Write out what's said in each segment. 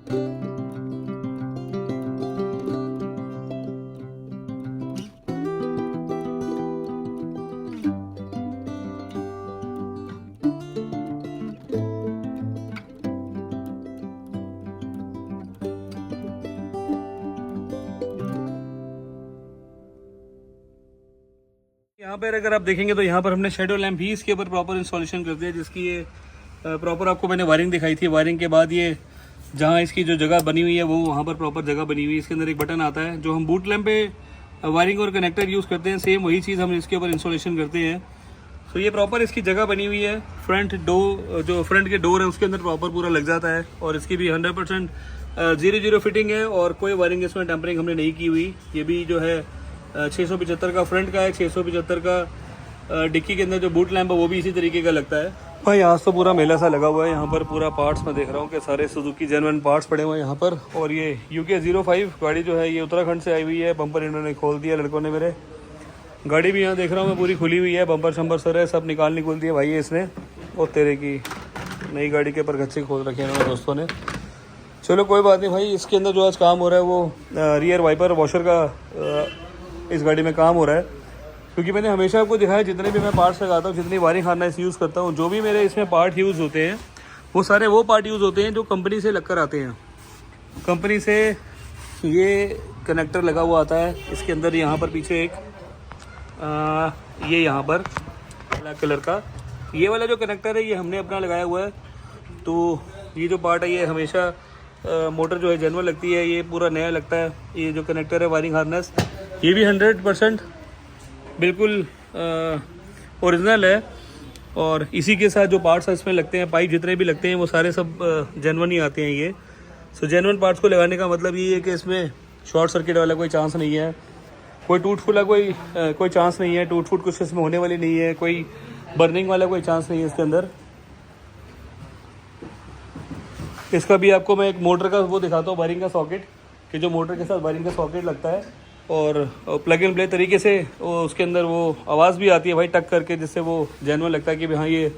यहाँ पर अगर आप देखेंगे तो यहाँ पर हमने शेडो लैम्प भी इसके ऊपर प्रॉपर इंस्टॉलेशन कर दिया, जिसकी ये प्रॉपर आपको मैंने वायरिंग दिखाई थी। वायरिंग के बाद ये जहाँ इसकी जो जगह बनी हुई है वो वहाँ पर प्रॉपर जगह बनी हुई है। इसके अंदर एक बटन आता है, जो हम बूट लैम्प पे वायरिंग और कनेक्टर यूज़ करते हैं, सेम वही चीज़ हम इसके ऊपर इंस्टॉलेशन करते हैं। तो ये प्रॉपर इसकी जगह बनी हुई है। फ्रंट जो फ्रंट के डोर है उसके अंदर प्रॉपर पूरा लग जाता है, और इसकी भी 100% 0 फिटिंग है, और कोई वायरिंग इसमें टेम्परिंग हमने नहीं की हुई। ये भी जो है 675 का फ्रंट का है, 675 का डिक्की के अंदर जो बूट लैम्प है वो भी इसी तरीके का लगता है। भाई यहाँ तो पूरा मेला सा लगा हुआ है। यहाँ पर पूरा पार्ट्स मैं देख रहा हूँ कि सारे सुजुकी जेन्युइन पार्ट्स पड़े हुए हैं यहाँ पर। और ये UK 05 गाड़ी जो है ये उत्तराखंड से आई हुई है। बम्पर इन्होंने खोल दिया लड़कों ने मेरे। गाड़ी भी यहाँ देख रहा हूँ मैं पूरी खुली हुई है, बम्पर शम्पर सर है, सब निकाल दिए भाई है इसने। और तेरे की नई गाड़ी के ऊपर गच्चे खोल रखे हैं इन्होंने दोस्तों ने। चलो कोई बात नहीं भाई। इसके अंदर जो आज काम हो रहा है वो रियर वाइपर वॉशर का इस गाड़ी में काम हो रहा है, क्योंकि मैंने हमेशा आपको दिखाया जितने भी मैं पार्ट्स लगाता हूँ, जितनी वायरिंग हार्नेस यूज़ करता हूँ, जो भी मेरे इसमें पार्ट यूज़ होते हैं वो सारे वो पार्ट यूज़ होते हैं जो कंपनी से लगकर आते हैं। कंपनी से ये कनेक्टर लगा हुआ आता है इसके अंदर। यहाँ पर पीछे एक ये यहाँ पर ब्लैक कलर का ये वाला जो कनेक्टर है ये हमने अपना लगाया हुआ है। तो ये जो पार्ट है ये हमेशा मोटर जो है जेन्युइन लगती है, ये पूरा नया लगता है। ये जो कनेक्टर है वायरिंग हार्नेस ये भी 100% बिल्कुल ओरिजिनल है। और इसी के साथ जो पार्ट्स इसमें लगते हैं, पाइप जितने भी लगते हैं वो सारे सब जेन्युइन ही आते हैं ये। सो जेन्युइन पार्ट्स को लगाने का मतलब ये है कि इसमें शॉर्ट सर्किट वाला कोई चांस नहीं है, कोई टूट फूट कोई चांस नहीं है, टूट फूट कुछ इसमें होने वाली नहीं है, कोई बर्निंग वाला कोई चांस नहीं है इसके अंदर। इसका भी आपको मैं एक मोटर का वो दिखाता हूँ, वायरिंग का सॉकेट, कि जो मोटर के साथ वायरिंग का सॉकेट लगता है और प्लग एंड प्ले तरीके से वो उसके अंदर वो आवाज़ भी आती है भाई टक करके, जिससे वो जेन्युइन लगता है कि हाँ ये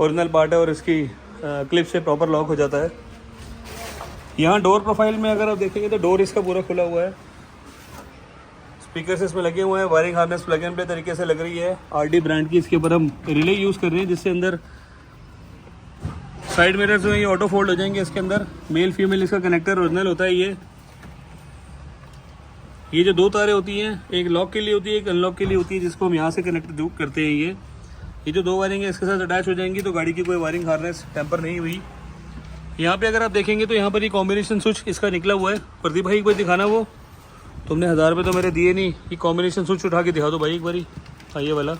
ओरिजिनल पार्ट है, और इसकी क्लिप से प्रॉपर लॉक हो जाता है। यहाँ डोर प्रोफाइल में अगर आप देखेंगे तो डोर इसका पूरा खुला हुआ है, स्पीकर्स इसमें लगे हुए हैं, wiring harness plug and play तरीके से लग रही है। RD ब्रांड की इसके ऊपर हम रिले यूज़ कर रहे हैं, जिससे अंदर साइड मिरर्स जो है ये ऑटो फोल्ड हो जाएंगे। इसके अंदर मेल फीमेल इसका कनेक्टर ओरिजिनल होता है। ये जो दो तारें होती हैं, एक लॉक के लिए होती है, एक अनलॉक के लिए होती है, जिसको हम यहाँ से कनेक्ट करते हैं। ये जो दो वायरिंग है इसके साथ अटैच हो जाएंगी, तो गाड़ी की कोई वायरिंग हार्नेस टेम्पर नहीं हुई। यहाँ पे अगर आप देखेंगे तो यहाँ पर ये कॉम्बिनेशन स्विच इसका निकला हुआ है। प्रदीप भाई एक बार दिखाना, वो तुमने 1000 रुपये तो मेरे दिए नहीं, ये कॉम्बिनेशन स्विच उठा के दिखा दो भाई एक बारी। हाँ ये वाला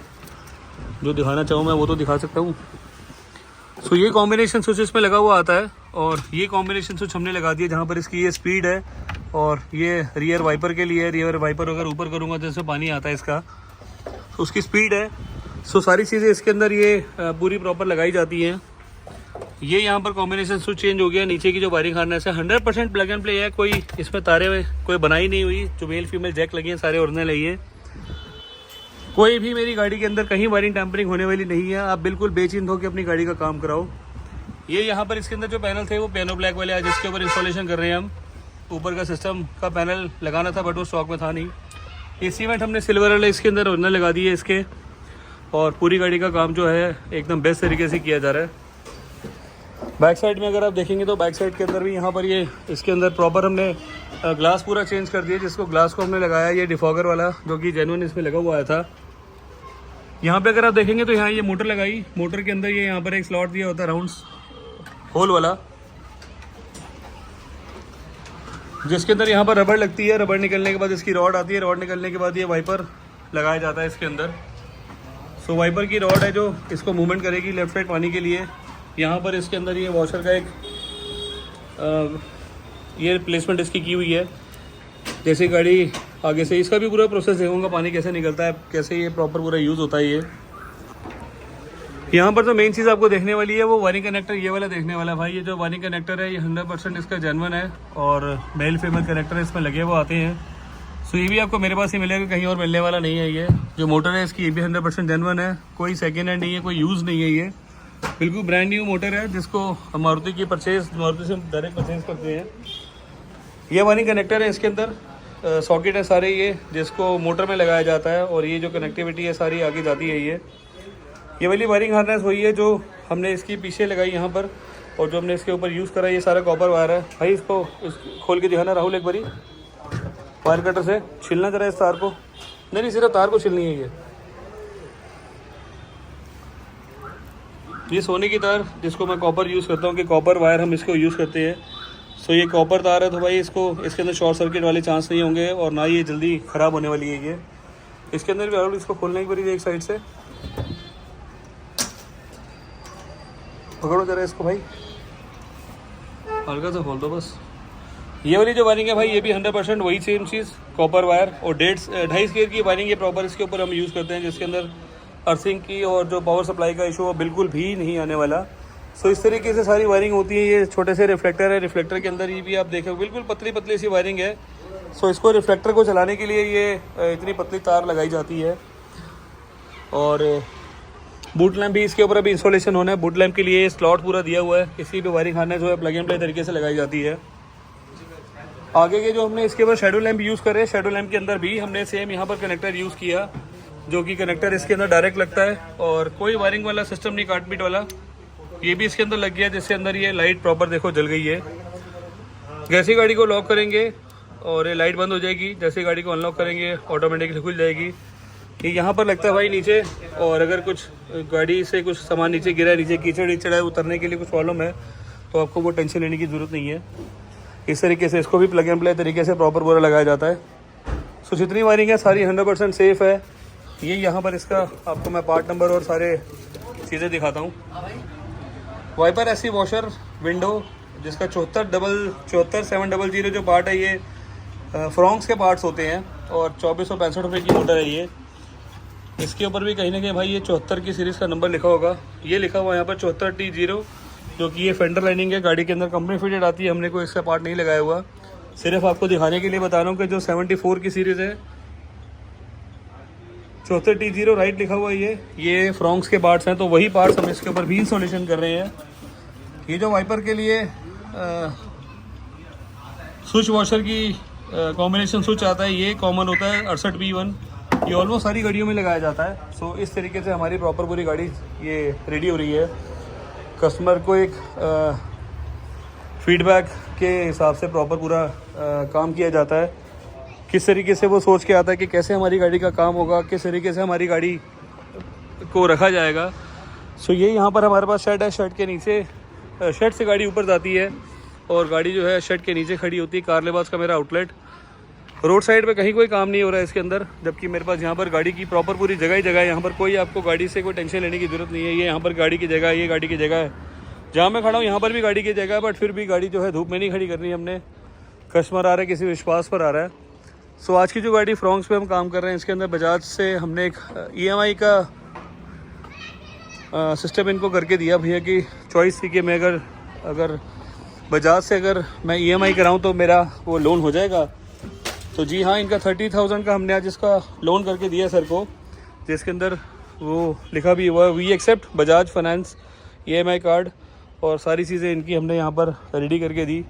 जो दिखाना चाहूँ मैं वो तो दिखा सकता हूँ। सो ये कॉम्बिनेशन स्विच इसमें लगा हुआ आता है, और ये कॉम्बिनेशन स्विच हमने लगा दिया जहाँ पर इसकी ये स्पीड है, और ये रियर वाइपर के लिए। रियर वाइपर अगर ऊपर करूँगा तो इसमें पानी आता है इसका, तो उसकी स्पीड है। सो सारी चीज़ें इसके अंदर ये पूरी प्रॉपर लगाई जाती हैं। ये यहाँ पर कॉम्बिनेशन स्विच चेंज हो गया। नीचे की जो वायरिंग हार्नेस है 100% प्लग एंड प्ले है, कोई इसमें तारे में कोई बनाई नहीं हुई। जो मेल फीमेल जैक लगी हैं सारे ओरिजिनल है ये। कोई भी मेरी गाड़ी के अंदर कहीं वायरिंग टैम्परिंग होने वाली नहीं है। आप बिल्कुल बेचिंत होकर अपनी गाड़ी का काम कराओ। ये यहाँ पर इसके अंदर जो पैनल थे वो पियानो ब्लैक वाले हैं, जिसके ऊपर इंस्टॉलेशन कर रहे हैं हम। ऊपर का सिस्टम का पैनल लगाना था बट वो स्टॉक में था नहीं। ये सीमेंट हमने सिल्वर वाले इसके अंदर ओरिजिनल लगा दिए इसके, और पूरी गाड़ी का काम जो है एकदम बेस्ट तरीके से किया जा रहा है। बैक साइड में अगर आप देखेंगे तो बैक साइड के अंदर भी यहाँ पर ये इसके अंदर प्रॉपर हमने ग्लास पूरा चेंज कर दिया, जिसको ग्लास को हमने लगाया ये डिफॉगर वाला, जो कि जेन्युइन इसमें लगा हुआ था। यहाँ पे अगर आप देखेंगे तो यहाँ ये मोटर लगाई, मोटर के अंदर ये यहाँ पर एक स्लॉट दिया होता है राउंड्स होल वाला, जिसके अंदर यहाँ पर रबड़ लगती है। रबड़ निकलने के बाद इसकी रॉड आती है, रॉड निकलने के बाद ये वाइपर लगाया जाता है इसके अंदर। सो वाइपर की रॉड है जो इसको मूवमेंट करेगी लेफ्ट राइट पानी के लिए। यहाँ पर इसके अंदर ये वॉशर का एक ये प्लेसमेंट इसकी की हुई है। जैसे गाड़ी आगे से इसका भी पूरा प्रोसेस देखूँगा, पानी कैसे निकलता है, कैसे ये प्रॉपर पूरा यूज़ होता है। ये यहाँ पर जो मेन चीज़ आपको देखने वाली है वो वायरिंग कनेक्टर ये वाला देखने वाला है भाई। ये जो वायरिंग कनेक्टर है ये 100% इसका जेन्युइन है, और मेल फीमेल कनेक्टर इसमें लगे हुए आते हैं। सो ये भी आपको मेरे पास ही मिलेगा, कहीं और मिलने वाला नहीं है। ये जो मोटर है इसकी ये भी 100% जेन्युइन है, कोई सेकेंड हैंड नहीं है, कोई यूज़ नहीं है ये। बिल्कुल ब्रांड न्यू मोटर है जिसको मारुति से डायरेक्ट परचेज करते हैं। ये वायरिंग कनेक्टर है, इसके अंदर सॉकेट है सारे ये, जिसको मोटर में लगाया जाता है और ये जो कनेक्टिविटी है सारी आगे जाती है। ये वाली वायरिंग हार्नेस वही है जो हमने इसकी पीछे लगाई यहाँ पर, और जो हमने इसके ऊपर यूज़ करा ये सारा कॉपर वायर है। भाई इसको खोल के दिखाना राहुल एक बारी, वायर कटर से छिलना जरा इस तार को। नहीं सिर्फ तार को छिलनी है। ये सोने की तार जिसको मैं कॉपर यूज़ करता हूँ कि कॉपर वायर हम इसको यूज़ करते हैं। सो ये कॉपर तार है तो भाई इसको इसके अंदर शॉर्ट सर्किट वाले चांस नहीं होंगे और ना ये जल्दी ख़राब होने वाली है। ये इसके अंदर भी राहुल इसको खोलने की बारी एक साइड से पकड़ो जरा इसको भाई, हल्का सा खोल दो बस। ये वाली जो वायरिंग है भाई ये भी 100% वही सेम चीज़, कॉपर वायर और 2.5 स्क्वायर की वायरिंग है प्रॉपर। इसके ऊपर हम यूज़ करते हैं जिसके अंदर अर्थिंग की और जो पावर सप्लाई का इशू बिल्कुल भी नहीं आने वाला। सो इस तरीके से सारी वायरिंग होती है। ये छोटे से रिफ्लेक्टर है, रिफ्लेक्टर के अंदर ये भी आप देखो बिल्कुल पतली पतली सी वायरिंग है। सो इसको रिफ्लेक्टर को चलाने के लिए ये इतनी पतली तार लगाई जाती है। और बूट लैम्प भी इसके ऊपर अभी इंस्टॉलेशन होना है। बूट लैम्प के लिए स्लॉट पूरा दिया हुआ है, इसी पे वायरिंग हार्नेस जो है प्लग एंड प्ले तरीके से लगाई जाती है। आगे के जो हमने इसके ऊपर शेडो लैम्प यूज़ करे, शेडो लैम्प के अंदर भी हमने सेम यहाँ पर कनेक्टर यूज़ किया, जो कि कनेक्टर इसके अंदर डायरेक्ट लगता है और कोई वायरिंग वाला सिस्टम नहीं, काट पीट वाला। ये भी इसके अंदर लग गया जिसके अंदर ये लाइट प्रॉपर देखो जल गई है। जैसे गाड़ी को लॉक करेंगे और ये लाइट बंद हो जाएगी, जैसे गाड़ी को अनलॉक करेंगे ऑटोमेटिकली खुल जाएगी। ये यहाँ पर लगता है भाई नीचे, और अगर कुछ गाड़ी से कुछ सामान नीचे गिरा है, नीचे कीचड़ वीचड़ है, उतरने के लिए कुछ प्रॉब्लम है तो आपको वो टेंशन लेने की ज़रूरत नहीं है। इस तरीके से इसको भी प्लग एंड प्ले तरीके से प्रॉपर पूरा लगाया जाता है। सो जितनी वायरिंग है सारी 100% सेफ़ है। ये यहाँ पर इसका आपको मैं पार्ट नंबर और सारे चीज़ें दिखाता हूँ। वाइपर एसी वॉशर विंडो जिसका 74,700 जो पार्ट है ये फ्रॉन्क्स के पार्ट्स होते हैं और 2465 रुपये की मोटर है ये। इसके ऊपर भी कहीं ना कहीं भाई ये 74 की सीरीज़ का नंबर लिखा होगा, ये लिखा हुआ है यहाँ पर 74T0, जो कि ये फेंडर लाइनिंग है गाड़ी के अंदर, कंपनी फिटेड आती है। हमने कोई इसका पार्ट नहीं लगाया हुआ, सिर्फ आपको दिखाने के लिए बता रहा हूँ कि जो 74 की सीरीज़ है 74T0 राइट लिखा हुआ है ये फ्रॉन्क्स के पार्ट्स हैं, तो वही पार्ट्स हम इसके ऊपर भी इंस्टॉलेशन कर रहे हैं। ये जो वाइपर के लिए स्विच वॉशर की कॉम्बिनेशन स्विच आता है, ये कॉमन होता है 68B1, ये ऑलमोस्ट सारी गाड़ियों में लगाया जाता है। सो इस तरीके से हमारी प्रॉपर पूरी गाड़ी ये रेडी हो रही है। कस्टमर को एक फीडबैक के हिसाब से प्रॉपर पूरा काम किया जाता है। किस तरीके से वो सोच के आता है कि कैसे हमारी गाड़ी का काम होगा, किस तरीके से हमारी गाड़ी को रखा जाएगा। सो ये यहाँ पर हमारे पास शेड है, शेड के नीचे शेड से गाड़ी ऊपर जाती है और गाड़ी जो है शेड के नीचे खड़ी होती है। कार लिबास का मेरा आउटलेट, रोड साइड पे कहीं कोई काम नहीं हो रहा है इसके अंदर, जबकि मेरे पास यहाँ पर गाड़ी की प्रॉपर पूरी जगह ही जगह है। यहाँ पर कोई आपको गाड़ी से कोई टेंशन लेने की ज़रूरत नहीं है। ये यहाँ पर गाड़ी की जगह है, ये गाड़ी की जगह है। जहाँ मैं खड़ा हूँ यहाँ पर भी गाड़ी की जगह है, बट फिर भी गाड़ी जो है धूप में नहीं खड़ी करनी है हमने। कस्टमर आ रहा है, किसी विश्वास पर आ रहा है। सो आज की जो गाड़ी फ्रॉन्क्स पे हम काम कर रहे हैं, इसके अंदर बजाज से हमने एक EMI का सिस्टम इनको करके दिया भैया की चॉइस थी कि मैं अगर बजाज से अगर मैं EMI कराऊँ तो मेरा वो लोन हो जाएगा। तो जी हाँ, इनका 30,000 का हमने आज इसका लोन करके दिया सर को, जिसके अंदर वो लिखा भी हुआ है we accept Bajaj Finance EMI card, और सारी चीज़ें इनकी हमने यहाँ पर रेडी करके दी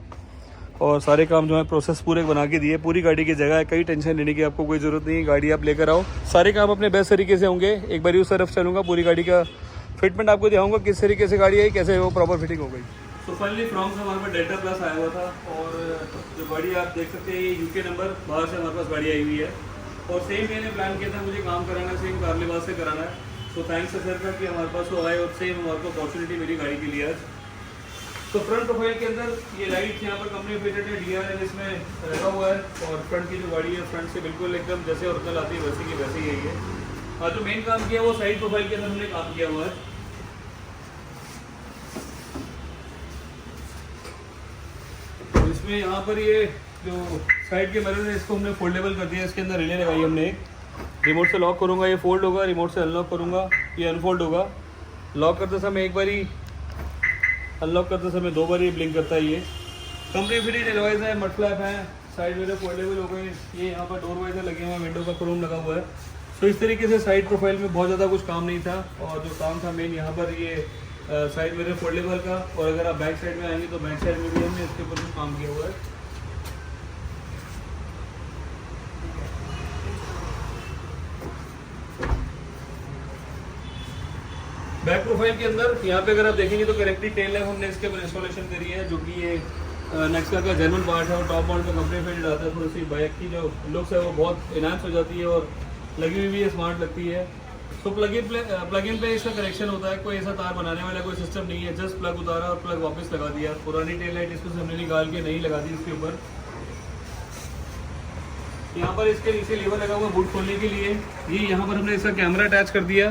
और सारे काम जो है प्रोसेस पूरे बना के दिए। पूरी गाड़ी की जगह है, कहीं टेंशन लेने की आपको कोई ज़रूरत नहीं है। गाड़ी आप लेकर आओ, सारे काम अपने बेस्ट तरीके से होंगे। एक बार उस तरफ चलूँगा, पूरी गाड़ी का फिटमेंट आपको दिखाऊंगा किस तरीके से गाड़ी आई, कैसे वो प्रॉपर फिटिंग हो गई। तो फाइनली फ्रॉन्क्स हमारे पास डेल्टा प्लस आया हुआ था, और जो गाड़ी आप देख सकते हैं ये UK नंबर बाहर से हमारे पास गाड़ी आई हुई है। और सेम मैंने प्लान किया था मुझे काम कराना है, सेम कार लिबास से कराना है। तो थैंक्स सर का कि हमारे पास वो आए और सेम हमारे को अपॉर्चुनिटी मिली गाड़ी के लिए आज। तो फ्रंट प्रोफाइल के अंदर ये लाइट यहाँ पर कंपनी फिटेड है, DRL इसमें लगा हुआ है। और फ्रंट की जो गाड़ी है फ्रंट से बिल्कुल एकदम जैसे ओरिजिनल आती है वैसे की वैसे ही है। और जो मेन काम किया वो साइड प्रोफाइल के अंदर हमने काम किया हुआ है। तो इसमें यहाँ पर ये जो साइड के मिरर है इसको हमने फोल्डेबल कर दिया। इसके अंदर रिले लगाई हमने, रिमोट से लॉक करूँगा ये फोल्ड होगा, रिमोट से अनलॉक करूँगा ये अनफोल्ड होगा। लॉक करते समय एक बारी, अनलॉक करते समय 2 बार ये ब्लिंक करता है। ये कंपनी फिटेड एलॉयज है, मड फ्लैप है, साइड मिरर फोल्डेबल हो गए। ये यहाँ पर डोर वाइजर लगे हुए हैं, विंडो का क्रोम लगा हुआ है। तो इस तरीके से साइड प्रोफाइल में बहुत ज़्यादा कुछ काम नहीं था, और जो काम था मेन यहाँ पर ये साइड मिरर फोल्डेबल का, और अगर आप बैक साइड में आएंगे तो बैक साइड में भी हमने इसके ऊपर भी काम किया हुआ है। बैक प्रोफाइल के अंदर यहाँ पे अगर आप देखेंगे तो करेक्टली टेल लैम्प हमने इसके ऊपर इंस्टॉलेशन करी है, जो कि ये नेक्सा का जेन्युइन पार्ट है और टॉप मॉडल में कंपनी फिटेड आता है। थोड़ी सी बाइक की जो लुक्स है वो बहुत इनहांस हो जाती है और लगी हुई भी स्मार्ट लगती है। तो प्लग इन पे इसका कनेक्शन होता है, कोई ऐसा तार बनाने वाला कोई सिस्टम नहीं है, जस्ट प्लग उतारा और प्लग वापस लगा दिया। पुरानी टेल लाइट इसको हमने निकाल के नहीं लगा दी इसके ऊपर। यहाँ पर इसके नीचे लीवर लगा हुआ बूट खोलने के लिए। ये यहाँ पर हमने इसका कैमरा अटैच कर दिया,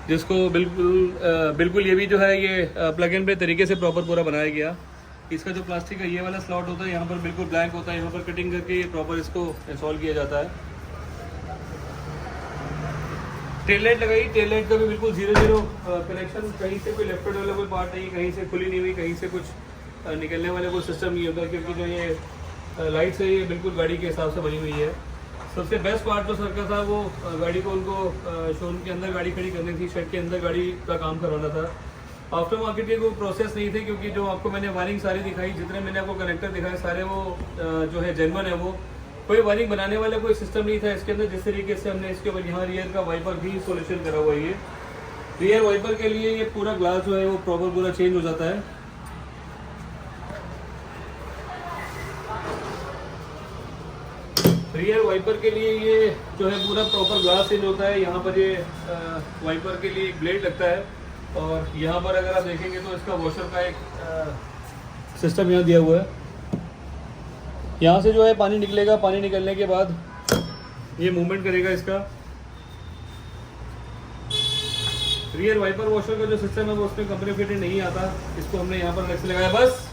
जिसको बिल्कुल ये भी जो है ये प्लग इन पे तरीके से प्रॉपर पूरा बनाया गया। इसका जो प्लास्टिक का ये वाला स्लॉट होता है यहाँ पर बिल्कुल ब्लैंक होता है, यहाँ पर कटिंग करके ये प्रॉपर इसको इंस्टॉल किया जाता है। टेल लाइट लगाई, टेल लाइट का भी बिल्कुल 0-0 कनेक्शन, कहीं से कोई लेफ्ट वाला कोई पार्ट नहीं, कहीं से खुली नहीं हुई, कहीं से कुछ निकलने वाला कोई सिस्टम नहीं होता, क्योंकि जो ये लाइट्स है ये बिल्कुल गाड़ी के हिसाब से बनी हुई है। सबसे बेस्ट पार्ट जो सर का था वो गाड़ी को उनको शोरूम के अंदर गाड़ी खड़ी करनी थी, शेड के अंदर गाड़ी का काम करवाना था। आफ्टर मार्केट के कोई प्रोसेस नहीं थे, क्योंकि जो आपको मैंने वायरिंग सारी दिखाई, जितने मैंने आपको कनेक्टर दिखाए सारे वो जो है जेन्युइन है। वो कोई वायरिंग बनाने वाला कोई सिस्टम नहीं था इसके अंदर। जिस तरीके से हमने इसके ऊपर यहाँ रियर का वाइपर भी इंस्टॉलेशन करा हुआ है। ये रियर वाइपर के लिए ये पूरा ग्लास जो है वो प्रॉपर पूरा चेंज हो जाता है। रियर वाइपर के लिए ये जो है पूरा प्रॉपर ग्लास चेंज होता है। यहाँ पर ये वाइपर के लिए एक ब्लेड लगता है, और यहाँ पर अगर आप देखेंगे तो इसका वॉशर का एक सिस्टम यहाँ दिया हुआ है। यहाँ से जो है पानी निकलेगा, पानी निकलने के बाद ये मूवमेंट करेगा इसका। रियर वाइपर वॉशर का जो सिस्टम है वो उसमें कंपनी फिटेड नहीं आता, इसको हमने यहाँ पर अलग से लगाया बस।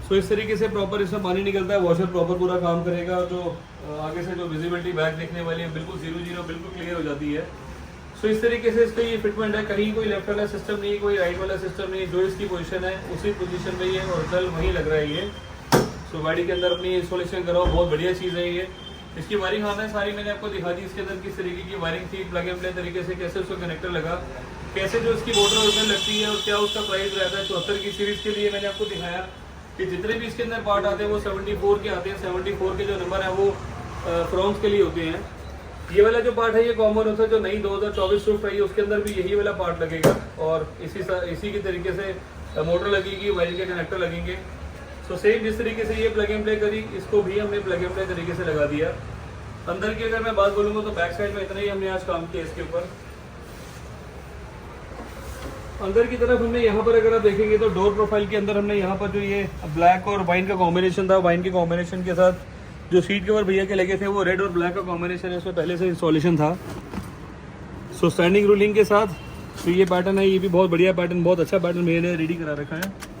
सो इस तरीके से प्रॉपर इसमें पानी निकलता है, वॉशर प्रॉपर पूरा काम करेगा, और जो आगे से जो विजिबिलिटी बैक देखने वाली है बिल्कुल 0-0 बिल्कुल क्लियर हो जाती है। सो इस तरीके से इसका ये फिटमेंट है, कहीं कोई लेफ्ट वाला सिस्टम नहीं, कोई राइट वाला सिस्टम नहीं, जो इसकी पोजीशन है उसी पोजीशन में ये ओरिजिनल वहीं लग रहा है ये। सो गाड़ी के अंदर अपनी इंस्टॉलेशन कराओ, बहुत बढ़िया चीज़ है ये। इसकी वायरिंग है सारी मैंने आपको दिखा दी, इसके अंदर किस तरीके की वायरिंग थी, प्लग एंड प्ले तरीके से कैसे उसका कनेक्टर लगा, कैसे जो इसकी मोटर ओरिजिनल लगती है और क्या उसका प्राइस रहता है। 74 की सीरीज़ के लिए मैंने आपको दिखाया कि जितने भी इसके अंदर पार्ट आते हैं वो 74 के आते हैं। 74 के जो नंबर है वो फ्रॉन्स के लिए होते हैं। ये वाला जो पार्ट है ये कॉमन होता है, जो नई 2024 स्विफ्ट आई है उसके अंदर भी यही वाला पार्ट लगेगा, और इसी के तरीके से मोटर लगेगी, वायरिंग के कनेक्टर लगेंगे। सो सेम जिस तरीके से ये प्लग एंड प्ले करी, इसको भी हमने प्लग एंड प्ले तरीके से लगा दिया। अंदर की अगर मैं बात बोलूँगा तो बैक साइड में इतना ही हमने आज काम किया इसके ऊपर। अंदर की तरफ हमने यहाँ पर अगर आप देखेंगे तो डोर प्रोफाइल के अंदर हमने यहाँ पर जो ये ब्लैक और वाइन का कॉम्बिनेशन था, वाइन के कॉम्बिनेशन के साथ जो सीट कवर भैया के लगे थे वो रेड और ब्लैक का कॉम्बिनेशन है, इसमें पहले से इंस्टॉलेशन था। सो स्टैंडिंग रूलिंग के साथ तो ये पैटर्न है, ये भी बहुत बढ़िया पैटर्न, बहुत अच्छा पैटर्न मैंने रेडी करा रखा है।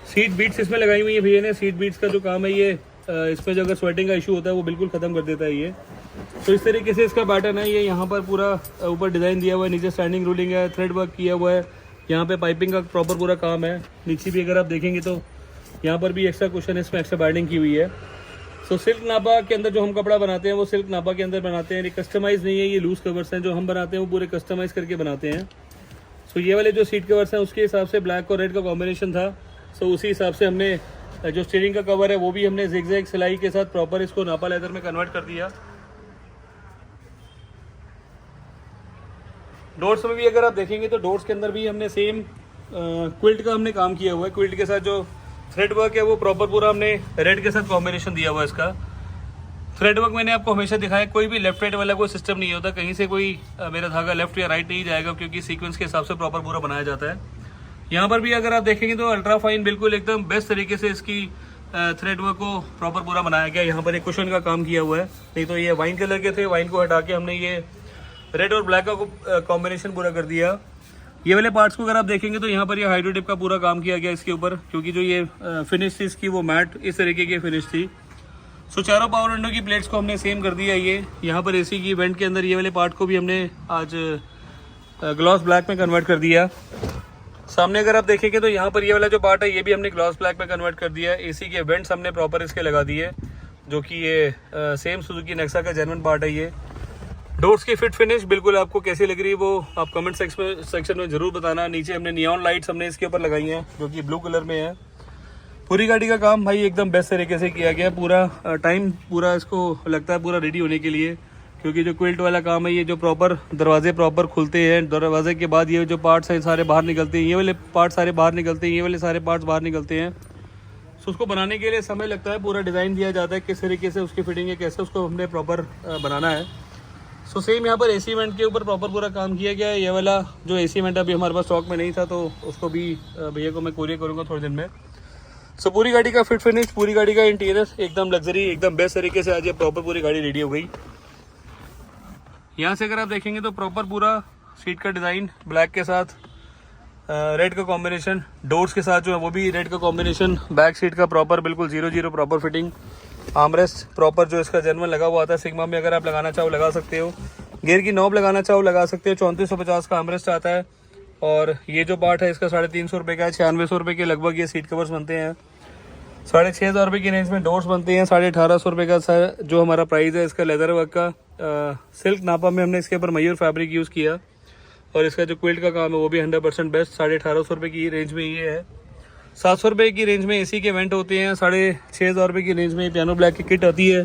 सीट बीट्स इसमें लगाई हुई है भैया ने। सीट बीट्स का जो काम है ये इसमें जो अगर स्वेटिंग का इशू होता है वो बिल्कुल ख़त्म कर देता है ये। तो इस तरीके से इसका पैटर्न है। ये यहाँ पर पूरा ऊपर डिज़ाइन दिया हुआ है, नीचे स्टैंडिंग रूलिंग है, थ्रेड वर्क किया हुआ है, यहाँ पे पाइपिंग का प्रॉपर पूरा काम है। नीचे भी अगर आप देखेंगे तो यहाँ पर भी एक्स्ट्रा कुशन है, इसमें एक्स्ट्रा बाइंडिंग की हुई है। सो सिल्क नापा के अंदर जो हम कपड़ा बनाते हैं वो सिल्क नापा के अंदर बनाते हैं, ये कस्टमाइज़ नहीं है, ये लूज़ कवर्स हैं जो हम बनाते हैं वो पूरे कस्टमाइज़ करके बनाते हैं। सो ये वाले जो सीट कवर्स हैं उसके हिसाब से ब्लैक और रेड का कॉम्बिनेशन था, सो उसी हिसाब से हमने जो स्टीयरिंग का कवर है वो भी हमने जिगजैग सिलाई के साथ प्रॉपर इसको नापा लेदर में कन्वर्ट कर दिया। डोर्स में भी अगर आप देखेंगे तो डोर्स के अंदर भी हमने सेम क्विल्ट का हमने काम किया हुआ है। क्विल्ट के साथ जो थ्रेड वर्क है वो प्रॉपर पूरा हमने रेड के साथ कॉम्बिनेशन दिया हुआ है इसका। थ्रेड वर्क मैंने आपको हमेशा दिखाया, कोई भी लेफ्ट राइट वाला कोई सिस्टम नहीं होता, कहीं से कोई मेरा धागा लेफ्ट या राइट नहीं जाएगा, क्योंकि सीक्वेंस के हिसाब से प्रॉपर पूरा बनाया जाता है। यहाँ पर भी अगर आप देखेंगे तो अल्ट्रा फाइन बिल्कुल एकदम बेस्ट तरीके से इसकी थ्रेड वर्क को प्रॉपर पूरा बनाया गया। यहाँ पर एक कुशन का काम किया हुआ है, नहीं तो ये वाइन कलर के थे, वाइन को हटा के हमने ये रेड और ब्लैक का कॉम्बिनेशन पूरा कर दिया। ये वाले पार्ट्स को अगर आप देखेंगे तो यहाँ पर ये हाइड्रोटिप का पूरा काम किया गया इसके ऊपर, क्योंकि जो ये फिनिश थी इसकी वो मैट इस तरीके की फिनिश थी। सो चारों पावर विंडो की प्लेट्स को हमने सेम कर दिया। ये यहाँ पर एसी की वेंट के अंदर ये वाले पार्ट को भी हमने आज ग्लॉस ब्लैक में कन्वर्ट कर दिया। सामने अगर आप देखेंगे तो यहाँ पर ये वाला जो पार्ट है ये भी हमने ग्लॉस ब्लैक में कन्वर्ट कर दिया। एसी के वेंट्स हमने प्रॉपर इसके लगा दिए। जो कि ये सेम सुजुकी नेक्सा का जेन्युइन पार्ट है। ये डोर्स की फिट फिनिश बिल्कुल आपको कैसी लग रही है वो आप कमेंट सेक्शन में ज़रूर बताना। नीचे हमने नियॉन लाइट्स हमने इसके ऊपर लगाई हैं जो कि ब्लू कलर में है। पूरी गाड़ी का काम भाई एकदम बेस्ट तरीके से किया गया। पूरा टाइम पूरा इसको लगता है पूरा रेडी होने के लिए, क्योंकि जो क्विल्ट वाला काम है ये जो प्रॉपर दरवाजे प्रॉपर खुलते हैं, दरवाजे के बाद ये जो पार्ट्स हैं सारे बाहर निकलते हैं, ये वाले पार्ट सारे बाहर निकलते हैं, ये वाले सारे पार्ट्स बाहर निकलते हैं। सो उसको बनाने के लिए समय लगता है, पूरा डिज़ाइन दिया जाता है किस तरीके से उसकी फिटिंग है, कैसे उसको हमने प्रॉपर बनाना है। सो सेम यहाँ पर एसी वेंट के ऊपर प्रॉपर पूरा काम किया गया है। ये वाला जो एसी वेंट अभी हमारे पास स्टॉक में नहीं था, तो उसको भी भैया को मैं कोरियर करूँगा थोड़े दिन में। सो पूरी गाड़ी का फिट फिनिश, पूरी गाड़ी का इंटीरियर एकदम लग्जरी, एकदम बेस्ट तरीके से आज ये प्रॉपर पूरी गाड़ी रेडी हो गई। यहाँ से अगर आप देखेंगे तो प्रॉपर पूरा सीट का डिज़ाइन ब्लैक के साथ रेड का कॉम्बिनेशन, डोर्स के साथ जो है वो भी रेड का कॉम्बिनेशन, बैक सीट का प्रॉपर बिल्कुल 0-0 प्रॉपर फिटिंग, आर्मरेस्ट प्रॉपर जो इसका जेन्युइन लगा हुआ आता है। सिग्मा में अगर आप लगाना चाहो लगा सकते हो, गियर की नॉब लगाना चाहो लगा सकते हो। 3450 का आर्मरेस्ट आता है और ये जो पार्ट है इसका 350 रुपये का है। 9600 रुपये के लगभग ये सीट कवर्स बनते हैं। 6500 रुपये की रेंज में डोर्स बनते हैं। 1850 रुपये का जो हमारा प्राइस है इसका लेदर वर्क का। सिल्क नापा में हमने इसके ऊपर मयूर फैब्रिक यूज़ किया और इसका जो क्विल्ट का काम है वो भी 100% बेस्ट। 1850 रुपये की रेंज में ये है। 700 रुपये की रेंज में एसी के वेंट होते हैं। 6500 रुपये की रेंज में पियानो ब्लैक की किट आती है।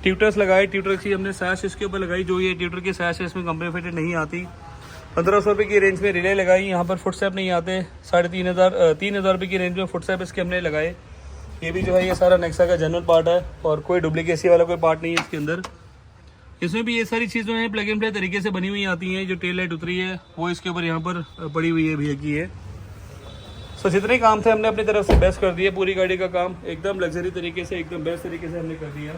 ट्यूटर्स लगाए, ट्यूटर की हमने सैश इसके ऊपर लगाई, जो ये ट्यूटर की सैश है इसमें कंपनी फिटेड नहीं आती। 1500 रुपये की रेंज में रिले लगाई। यहाँ पर फुटस्टेप नहीं आते। 3,500 रुपये की रेंज में फुटस्टेप इसके हमने लगाए। ये भी जो है ये सारा नेक्सा का जेन्युइन पार्ट है और कोई डुप्लीकेसी वाला कोई पार्ट नहीं है इसके अंदर। इसमें भी ये सारी चीज़ें हैं प्लग एंड प्ले तरीके से बनी हुई आती हैं। जो टेल लाइट उतरी है वो इसके ऊपर यहाँ पर पड़ी हुई है भैया की है। सो जितने काम थे हमने अपनी तरफ से बेस्ट कर दिए। पूरी गाड़ी का काम एकदम लग्जरी तरीके से एकदम बेस्ट तरीके से हमने कर दिया।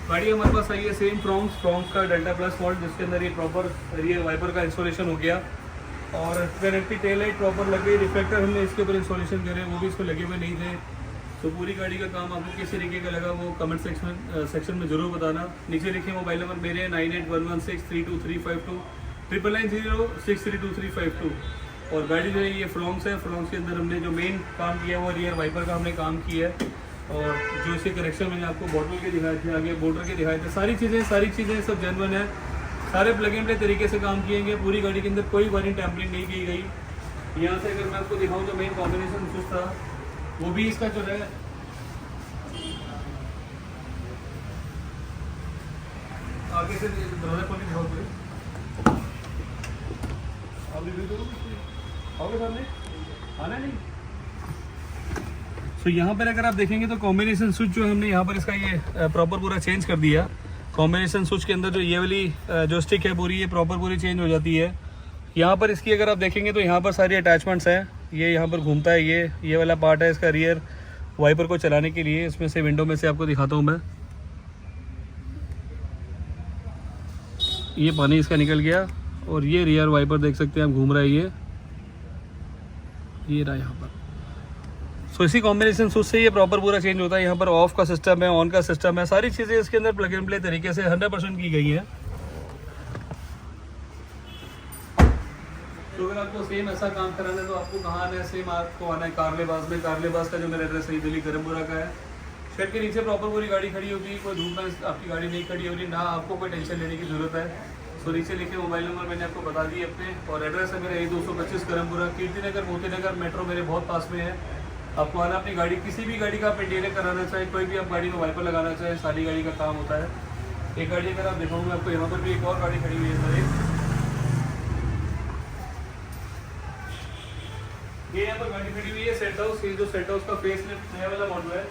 गाड़ी हमारे पास आई है सेम फ्रॉन्क्स का डेल्टा प्लस मॉडल, जिसके अंदर ये प्रॉपर रियर वाइपर का इंस्टॉलेशन हो गया और कनेक्टिव टेल लाइट प्रॉपर लग गई। रिफ्लेक्टर हमने इसके ऊपर इंस्टॉलेशन करे, वो भी इसमें लगे हुए नहीं थे। तो पूरी गाड़ी का काम आपको किस तरीके का लगा वो कमेंट सेक्शन में ज़रूर बताना। नीचे लिखिए मोबाइल नंबर मेरे 9811632352 9906322352। और गाड़ी जो है ये फ्रॉन्क्स है। फ्रॉन्क्स के अंदर हमने जो मेन काम किया है वो रियर वाइपर का हमने काम किया है और जो इसके कनेक्शन मैंने आपको बॉटल के दिखाए थे, आगे बॉर्डर के दिखाए थे, सारी चीज़ें सब जेन्युइन है। सारे प्लग एंड प्ले तरीके से काम किए गए। पूरी गाड़ी के अंदर कोई वायरिंग टैम्परिंग नहीं की गई। यहाँ से अगर मैं आपको दिखाऊँ जो मेन कॉम्बिनेशन स्विच था वो भी इसका जो है आगे से दरवाजा खोल के दिखाओ पूरे। आप रिव्यू करो आओगे सामने आना नहीं। तो यहाँ पर अगर आप देखेंगे तो कॉम्बिनेशन स्विच जो है हमने यहाँ पर इसका ये प्रॉपर पूरा चेंज कर दिया। कॉम्बिनेशन स्विच के अंदर जो ये वाली जो स्टिक है पूरी ये प्रॉपर पूरी चेंज हो जाती है। यहाँ पर इसकी अगर आप देखेंगे तो यहाँ पर सारी अटैचमेंट्स हैं। ये यहाँ पर घूमता है, ये वाला पार्ट है इसका रियर वाइपर को चलाने के लिए। इसमें से विंडो में से आपको दिखाता हूँ मैं। ये पानी इसका निकल गया और ये रियर वाइपर देख सकते हैं आप घूम रहा है ये रहा यहाँ पर। सो इसी कॉम्बिनेशन स्विच से ये प्रॉपर पूरा चेंज होता है। यहाँ पर ऑफ का सिस्टम है, ऑन का सिस्टम है, सारी चीज़ें इसके अंदर प्लग एंड प्ले तरीके से 100% की गई हैं। तो अगर आपको सेम ऐसा काम कराना है तो आपको कहाँ आना है? सेम आपको आना है कारलेबाज में। कारलेबाज का जो मेरा एड्रेस है दिल्ली करमपुरा का है। शेड के नीचे प्रॉपर पूरी गाड़ी खड़ी होगी, कोई धूप में आपकी गाड़ी नहीं खड़ी होगी, ना आपको कोई टेंशन लेने की जरूरत है। तो नीचे लिखे मोबाइल नंबर मैंने आपको बता दिए अपने, और एड्रेस है मेरा A225 करमपुरा, कीर्ति नगर मोती नगर मेट्रो मेरे बहुत पास में है। आपको आना अपनी गाड़ी, किसी भी गाड़ी का आप इंटीरियर कराना चाहे, कोई भी आप गाड़ी में वाइपर लगाना चाहे, सारी गाड़ी का काम होता है। एक गाड़ी अगर आप दिखाऊंगा आपको, यहाँ पर भी एक और गाड़ी खड़ी हुई है सर। ये यहाँ पर गाड़ी खड़ी हुई है सेट हाउस। ये जो सेट हाउस का फेस लिफ्ट नया वाला मॉडल है,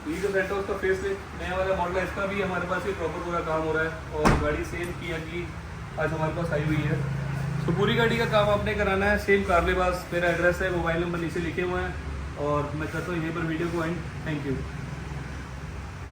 ये जो सेट हाउस का फेस लिफ्ट नया वाला मॉडल है, इसका भी हमारे पास ये प्रॉपर पूरा काम हो रहा है और गाड़ी सेम की आज हमारे पास आई हुई है। तो पूरी गाड़ी का काम आपने कराना है सेम कारलेबाज। मेरा एड्रेस है, मोबाइल नंबर नीचे लिखे हुए हैं और मैं करता हूँ यहीं पर वीडियो को एंड। Thank you.